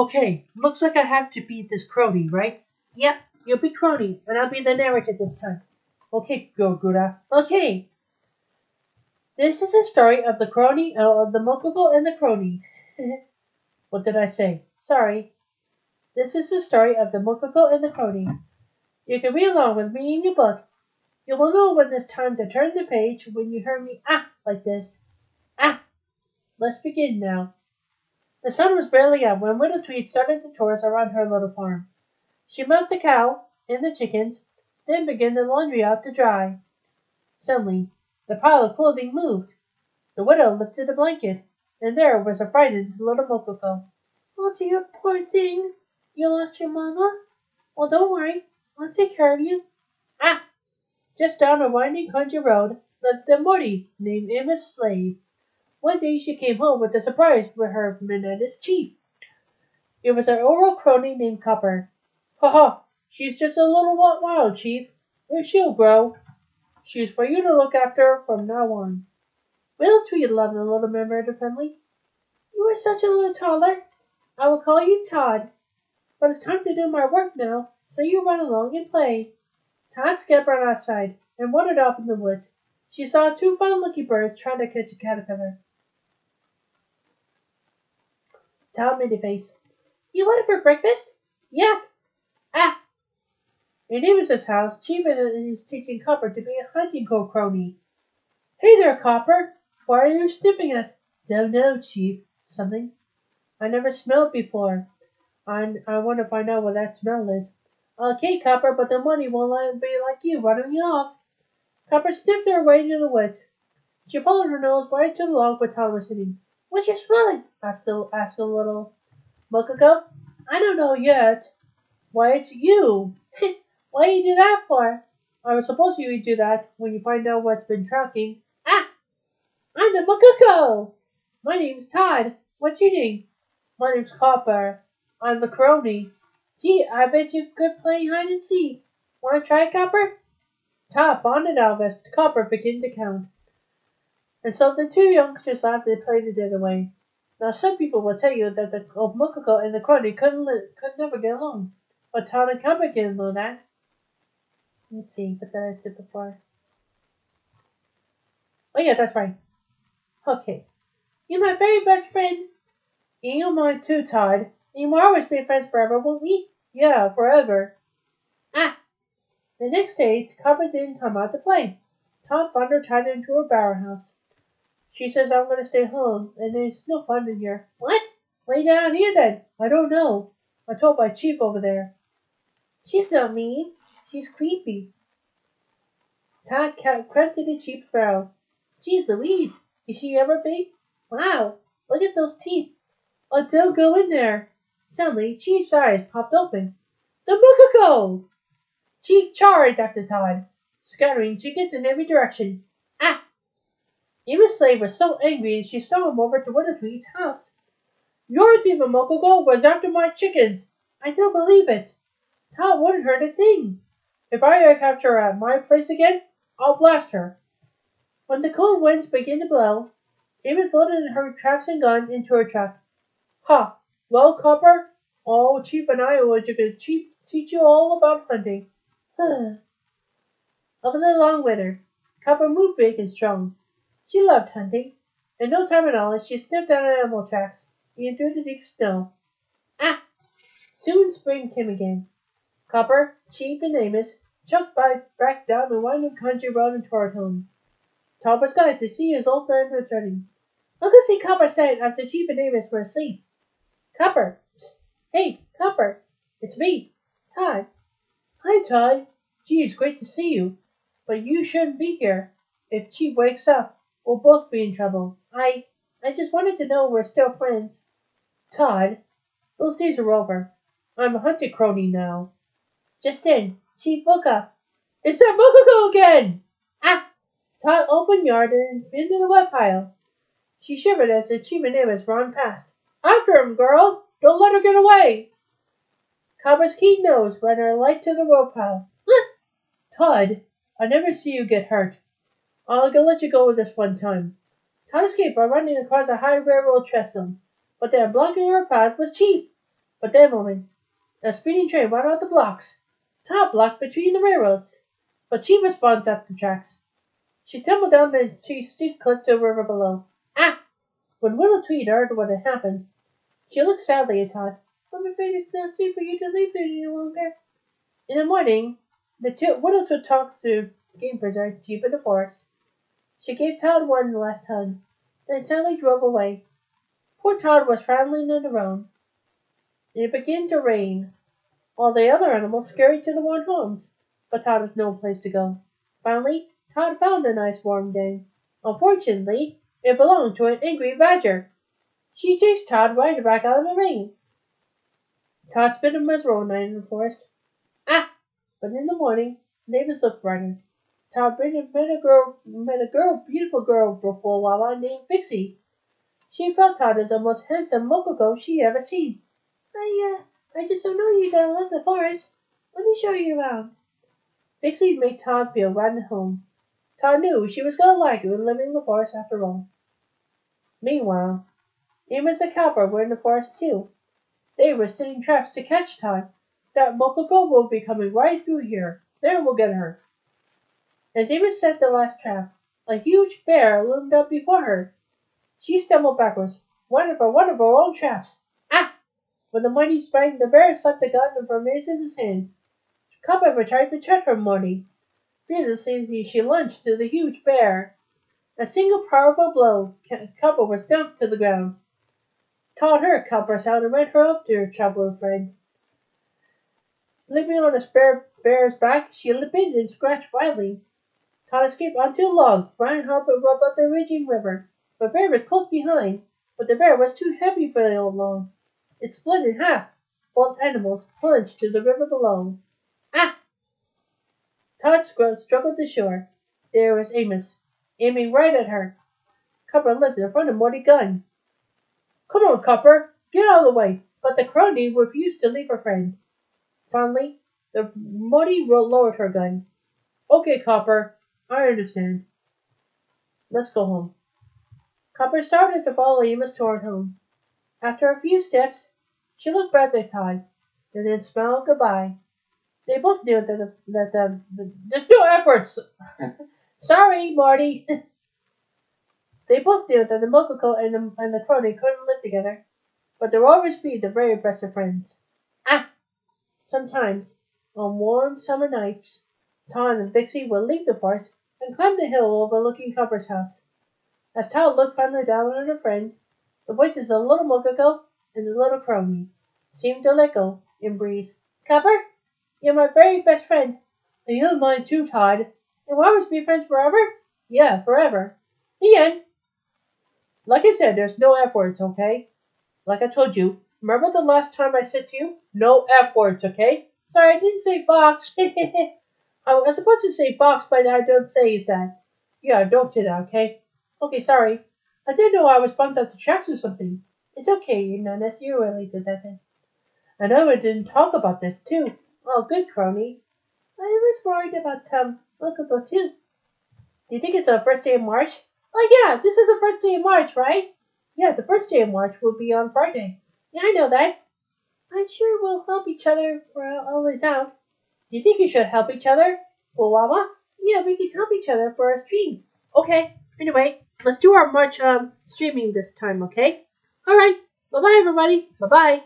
Okay, looks like I have to beat this Kronii, right? Yep, you'll be Kronii, and I'll be the narrator this time. Okay, go Gura. Okay, this is a story of the Kronii, of the Mococo and the Kronii. What did I say? Sorry. This is the story of the Mococo and the Kronii. You can read along with me in your book. You will know when it's time to turn the page when you hear me like this. Ah, let's begin now. The sun was barely up when Widow Tweed started the chores around her little farm. She milked the cow and the chickens, then began the laundry out to dry. Suddenly, the pile of clothing moved. The widow lifted a blanket, and there was a frightened little Mococo. "Oh, dear, poor thing! You lost your mamma? Well, don't worry. I'll take care of you." Ah! Just down a winding country road lived a Morty named Emma's slave. One day she came home with a surprise for her monotonous chief. It was an old crony named Copper. "Ha ha! She's just a little wild, chief. But she'll grow. She's for you to look after from now on." Little Tweed loved the little member of the family. "You are such a little toddler. I will call you Todd. But it's time to do my work now, so you run along and play." Todd scampered outside and wandered off in the woods. She saw two fun-looking birds trying to catch a caterpillar. Todd made a face. "You want it for breakfast?" "Yeah." "Ah." In Davis's house, Chief is teaching Copper to be a hunting crony. "Hey there, Copper. What are you sniffing at?" "Don't know, Chief. Something I never smelled before. I want to find out what that smell is." "Okay, Copper, but the money won't be like you running me off." Copper sniffed her way into the woods. She followed her nose right to the log where Todd was sitting. "What you smelling?" asked the little Mococo. "I don't know yet." "Why, it's you." "Why you do that for?" "I was supposed you would do that when you find out what's been tracking." "Ah, I'm the Mococo." "My name's Todd. What's your name?" "My name's Copper. I'm the Kronii." "Gee, I bet you're good playing hide and seek. Want to try, Copper?" Todd bounded out as Copper began to count. And so the two youngsters laughed and played the dead away. Now some people will tell you that the Mococo and the Kronii could never get along. But Todd and Copper didn't know that. Let's see, what did I say before? Oh yeah, that's right. Okay. "You're my very best friend." "And you're mine too, Todd. And we'll always be friends forever, won't we?" "Yeah, forever." Ah! The next day, Copper didn't come out to play. Todd found her tied into her bower house. "She says I'm going to stay home, and there's no fun in here." "What? Lay down here then." "I don't know. I told my chief over there." "She's not mean. She's creepy." Todd crept to the chief's barrel. "Geez Louise, is she ever big? Wow, look at those teeth. Oh, don't go in there." Suddenly, Chief's eyes popped open. "The Mococo!" Chief charged after Todd, scattering chickens in every direction. Ah! Emma's slave was so angry she stormed over to Widow Tweed's house. "Your thief, Mococo, was after my chickens." "I don't believe it." "Todd wouldn't hurt a thing. If I capture her at my place again, I'll blast her." When the cold winds began to blow, Emma loaded her traps and gun into her truck. "Ha! Well, Copper, old Chief and I will teach you all about hunting." Over the long winter, Copper moved big and strong. She loved hunting. In no time at all, she sniffed out animal tracks and through the deep snow. Ah! Soon spring came again. Copper, Chief, and Amos chucked back down the winding country road and toward home. Todd was glad to see his old friend returning. "Look and see," Copper said after Chief and Amos were asleep. "Copper! Psst! Hey, Copper! It's me, Todd." "Hi, Todd. Gee, it's great to see you. But you shouldn't be here. If Chief wakes up, we'll both be in trouble. I just wanted to know we're still friends." "Todd, those days are over. I'm a hunted Kronii now." Just then, Chief woke up. "It's that Mococo again!" Ah! Todd opened yard and into the wet pile. She shivered as the Chief and Amos ran past. "After him, girl! Don't let her get away!" Copper's keen nose ran her light to the road pile. "Todd, I never see you get hurt. I'll let you go with this one time." Todd escaped by running across a high railroad trestle, but there blocking her path was Chief. But that moment, a speeding train ran out the blocks. Todd blocked between the railroads. But she responded up the tracks. She tumbled down the steep cliff to the river below. Ah! When Little Tweed heard what had happened, she looked sadly at Todd. I'm afraid it's not safe for you to leave here any longer. In the morning, the widow took talk to game preserve deep in the forest. She gave Todd one last hug, then sadly drove away. Poor Todd was traveling on the road. It began to rain. All the other animals scurried to the warm homes, but Todd has no place to go. Finally, Todd found a nice warm den. Unfortunately, it belonged to an angry badger. She chased Todd right back out of the rain. Todd spent a miserable night in the forest. Ah! But in the morning, neighbors looked brighter. Todd met a beautiful girl before Fuwawa named Pixie. She felt Todd as the most handsome Mococo she ever seen. I just don't know you gotta love the forest. Let me show you around. Pixie made Todd feel right at home. Todd knew she was gonna like it living in the forest after all. Meanwhile, Amos and Copper were in the forest too. They were setting traps to catch Todd. That Mococo will be coming right through here. There we'll get her. As Amos set the last trap, a huge bear loomed up before her. She stumbled backwards. One of her own traps. Ah! With a mighty spring, the bear sucked the gun from Amos's hand. Copper tried to trap her Morty. Fearlessly, she lunged to the huge bear. A single powerful blow, Copper was dumped to the ground. Todd heard Copper's sound and ran her up to her traveler friend. Leaping on the bear's back, she limped and scratched wildly. Todd escaped onto a log, ran up the raging river. The bear was close behind, but the bear was too heavy for the old log. It split in half. Both animals plunged to the river below. Ah! Todd struggled to shore. There was Amos, aiming right at her. Copper lifted in front of Morty's gun. Come on, Copper, get out of the way. But the Kronii refused to leave her friend. Finally, the Morty lowered her gun. Okay, Copper, I understand. Let's go home. Copper started to follow Amos toward home. After a few steps, she looked back at Todd, and then smiled goodbye. They both knew that there's no efforts. Sorry, Morty. They both knew that the Mococo and the Kronii couldn't live together, but they'll always be the very best of friends. Ah! Sometimes, on warm summer nights, Todd and Pixie would leave the forest and climb the hill overlooking Copper's house. As Todd looked finally down on her friend, the voices of the little Mococo and the little Kronii seemed to let go and breathe. Copper, you're my very best friend. And you're mine too, Todd. And we'll always be friends forever? Yeah, forever. The end. Like I said, there's no F words, okay? Like I told you, remember the last time I said to you, no F words, okay? Sorry, I didn't say box. I was supposed to say box, but I don't say that. Yeah, don't say that, okay? Okay, sorry. I didn't know I was bumped out the tracks or something. It's okay, Nonus, you really did that thing. I know I didn't talk about this, too. Oh, good, Kronii. I was worried about Mococo, too. Do you think it's the first day of March? Oh, yeah, this is the first day of March, right? Yeah, the first day of March will be on Friday. Yeah, I know that. I'm sure we'll help each other for all this out. Do you think you should help each other? Fuwawa? Yeah, we can help each other for our stream. Okay, anyway, let's do our March streaming this time, okay? Alright, bye-bye, everybody. Bye-bye.